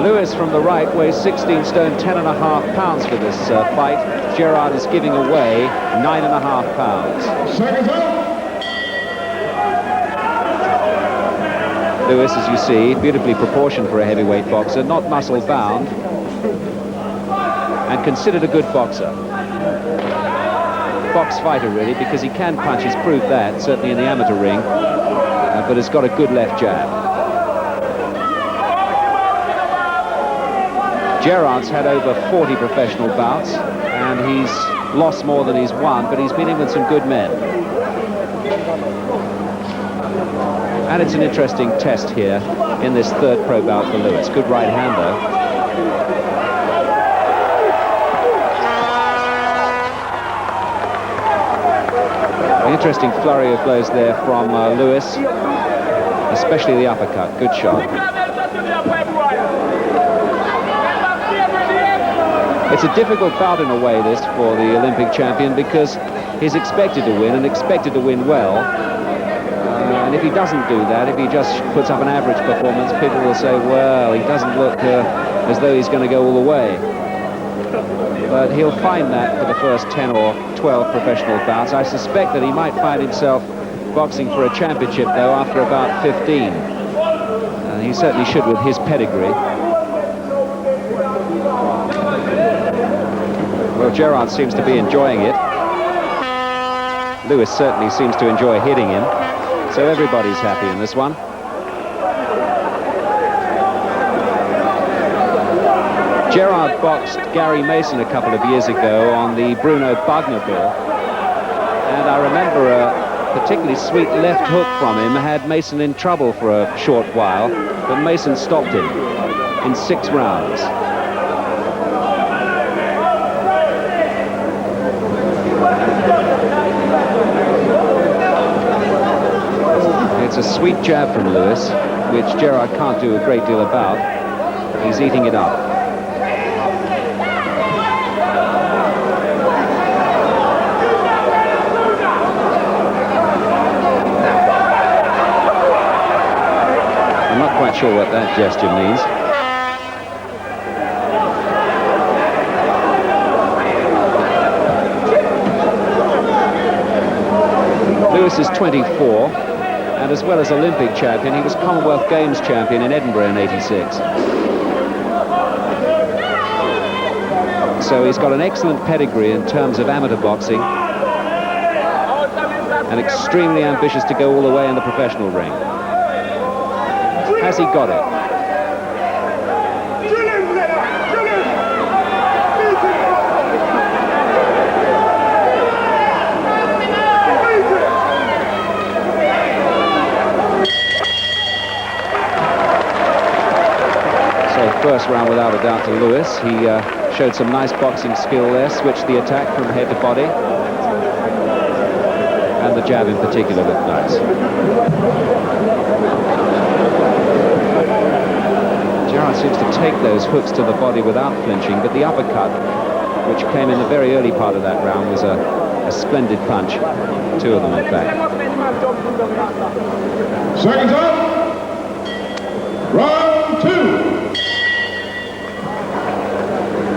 Lewis from the right weighs 16 stone 10.5 pounds for this fight. Gerrard is giving away 9.5 pounds. Lewis, as you see, beautifully proportioned for a heavyweight boxer, not muscle bound, and considered a good boxer. Box fighter, really, because he can punch. He's proved that, certainly in the amateur ring, but has got a good left jab. Gerrard's had over 40 professional bouts, and he's lost more than he's won, but he's been in with some good men. And it's an interesting test here in this third pro bout for Lewis. Good right hand, though. An interesting flurry of blows there from Lewis, especially the uppercut. Good shot. It's a difficult bout in a way, this, for the Olympic champion, because he's expected to win, and expected to win well. And if he doesn't do that, if he just puts up an average performance, people will say, well, he doesn't look as though he's going to go all the way. But he'll find that for the first 10 or 12 professional bouts. I suspect that he might find himself boxing for a championship, though, after about 15. He certainly should with his pedigree. Well, Gerrard seems to be enjoying it. Lewis certainly seems to enjoy hitting him. So everybody's happy in this one. Gerrard boxed Gary Mason a couple of years ago on the Bruno Bugner bill. And I remember a particularly sweet left hook from him had Mason in trouble for a short while, but Mason stopped him in 6 rounds. It's a sweet jab from Lewis, which Gerrard can't do a great deal about. He's eating it up. I'm not quite sure what that gesture means. Lewis is 24. And as well as Olympic champion, he was Commonwealth Games champion in Edinburgh in '86. So he's got an excellent pedigree in terms of amateur boxing, and extremely ambitious to go all the way in the professional ring. Has he got it? First round without a doubt to Lewis. He showed some nice boxing skill there, switched the attack from head to body, and the jab in particular looked nice. Gerrard seems to take those hooks to the body without flinching, but the uppercut, which came in the very early part of that round, was a splendid punch. 2 of them, in fact. Seconds up. Round 2.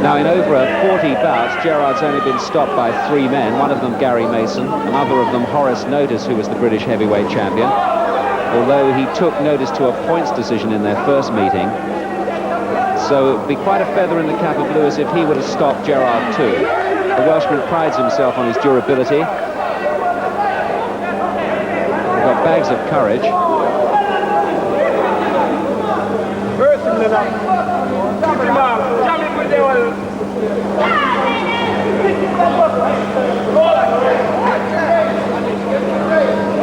Now, in over 40 bouts, Gerrard's only been stopped by 3 men, one of them Gary Mason, another of them Horace Notice, who was the British heavyweight champion, although he took Notice to a points decision in their first meeting. So it would be quite a feather in the cap of Lewis if he were to stop Gerrard too. The Welshman prides himself on his durability. He's got bags of courage.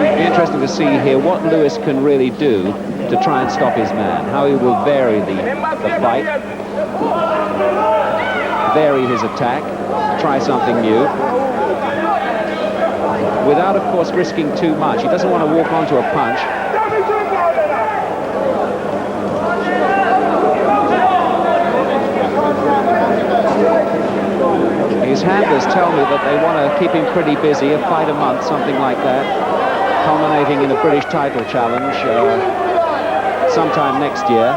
It'll be interesting to see here what Lewis can really do to try and stop his man, how he will vary the fight, vary his attack, try something new, without, of course, risking too much. He doesn't want to walk onto a punch. His handlers tell me that they want to keep him pretty busy, a fight a month, something like that, culminating in a British title challenge sometime next year.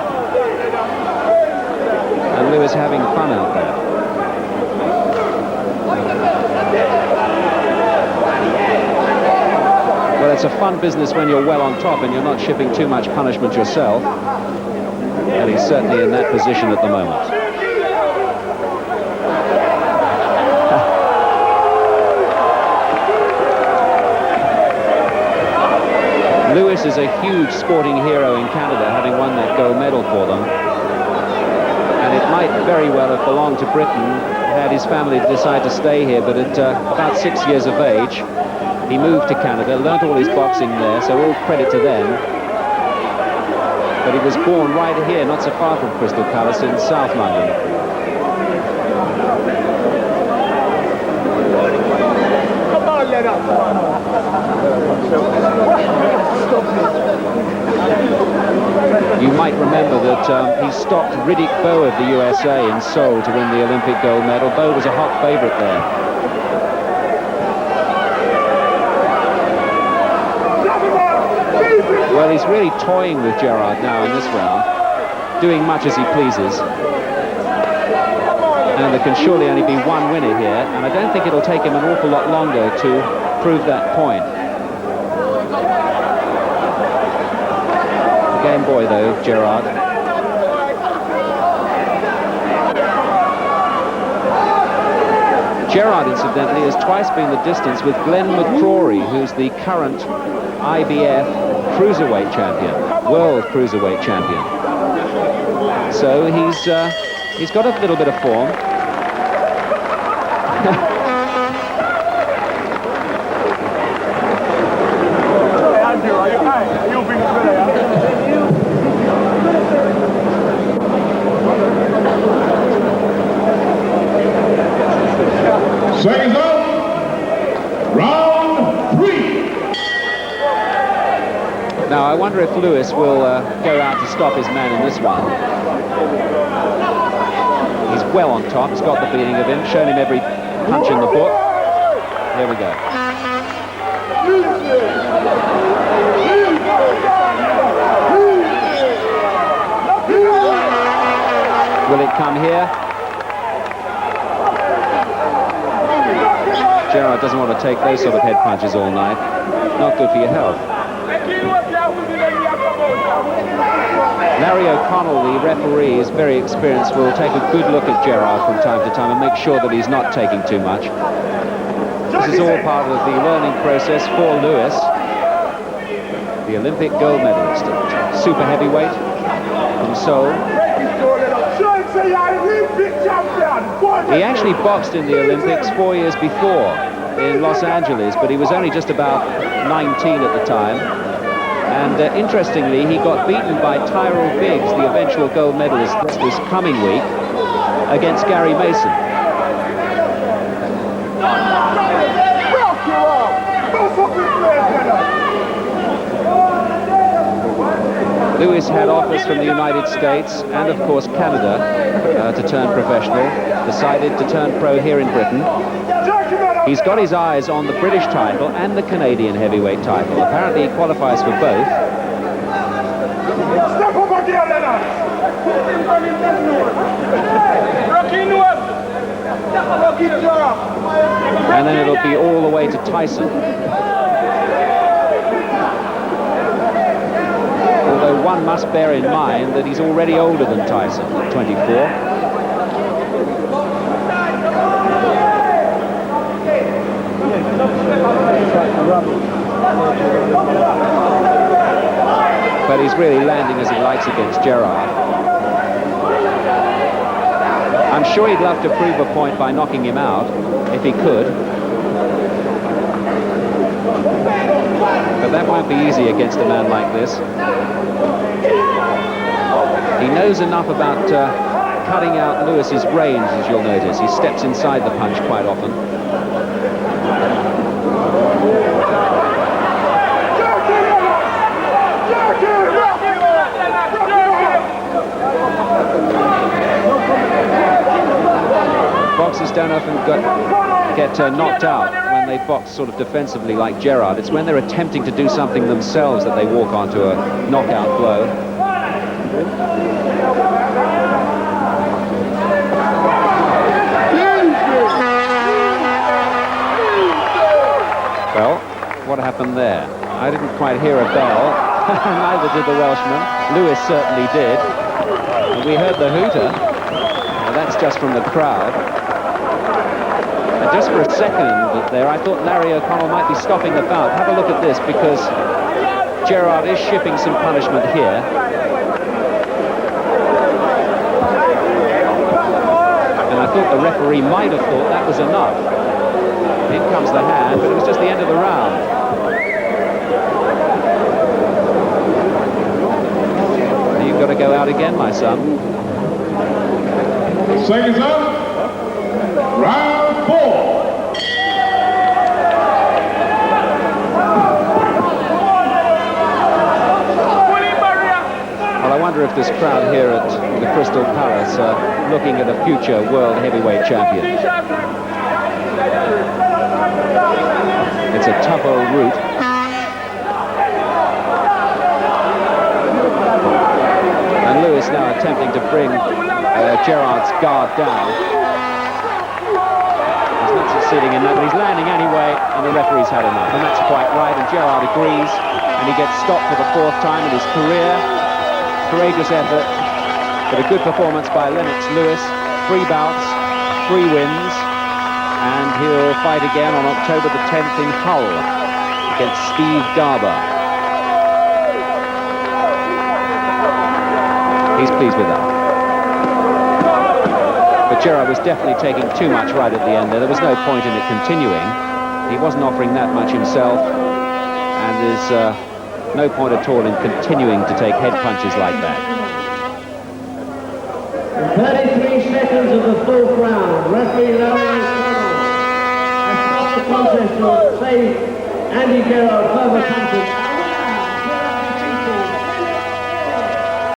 and Lewis having fun out there. Well, it's a fun business when you're well on top and you're not shipping too much punishment yourself. And he's certainly in that position at the moment. Lewis is a huge sporting hero in Canada, having won that gold medal for them. And it might very well have belonged to Britain had his family decided to stay here, but at about 6 years of age, he moved to Canada, learnt all his boxing there, so all credit to them. But he was born right here, not so far from Crystal Palace in South London. You might remember that he stopped Riddick Bowe of the USA in Seoul to win the Olympic gold medal. Bowe was a hot favourite there. Well, he's really toying with Gerrard now in this round, doing much as he pleases. And there can surely only be one winner here, and I don't think it'll take him an awful lot longer to prove that point. Game boy, though, Gerrard. Gerrard, incidentally, has twice been the distance with Glenn McCrory, who's the current IBF cruiserweight champion, world cruiserweight champion. So he's got a little bit of form. Seconds up. Round 3. Now, I wonder if Lewis will go out to stop his man in this one. He's well on top. He's got the beating of him, shown him every punch in the book. Here we go. Will it come here? Gerrard doesn't want to take those sort of head punches all night. Not good for your health. Larry O'Connell, the referee, is very experienced, will take a good look at Gerrard from time to time and make sure that he's not taking too much. This is all part of the learning process for Lewis, the Olympic gold medalist at super heavyweight from Seoul. He actually boxed in the Olympics 4 years before in Los Angeles, but he was only just about 19 at the time. And interestingly, he got beaten by Tyrell Biggs, the eventual gold medalist this coming week, against Gary Mason. Lewis had offers from the United States and, of course, Canada to turn professional, decided to turn pro here in Britain. He's got his eyes on the British title and the Canadian heavyweight title. Apparently, he qualifies for both. Step over here, Lennox. And then it'll be all the way to Tyson. Although one must bear in mind that he's already older than Tyson, 24. But he's really landing as he likes against Gerrard. I'm sure he'd love to prove a point by knocking him out, if he could. But that won't be easy against a man like this. He knows enough about cutting out Lewis's range, as you'll notice. He steps inside the punch quite often. Boxers don't often get knocked out when they box sort of defensively like Gerrard. It's when they're attempting to do something themselves that they walk onto a knockout blow. happened there? I didn't quite hear a bell. Neither did the Welshman. Lewis certainly did. And we heard the hooter. Now that's just from the crowd. And just for a second there, I thought Larry O'Connell might be stopping the bout. Have a look at this, because Gerrard is shipping some punishment here. And I thought the referee might have thought that was enough. In comes the hand, but it was just the end of the round. You've got to go out again, my son. Seconds up. Round 4. Well, I wonder if this crowd here at the Crystal Palace are looking at a future world heavyweight champion. It's a tough old route. And Lewis now attempting to bring Gerrard's guard down. He's not succeeding in that, but he's landing anyway, and the referee's had enough. And that's quite right, and Gerrard agrees, and he gets stopped for the 4th time in his career. Courageous effort, but a good performance by Lennox Lewis. 3 bouts, 3 wins, and he'll fight again on October the 10th in Hull against Steve Garber. He's pleased with that. But Gerrard was definitely taking too much right at the end there. There was no point in it continuing. He wasn't offering that much himself, and there's no point at all in continuing to take head punches like that. 33 seconds of the 4th round. Referee Larry O'Connell has stopped the contest to save Andy Gerrard further punches.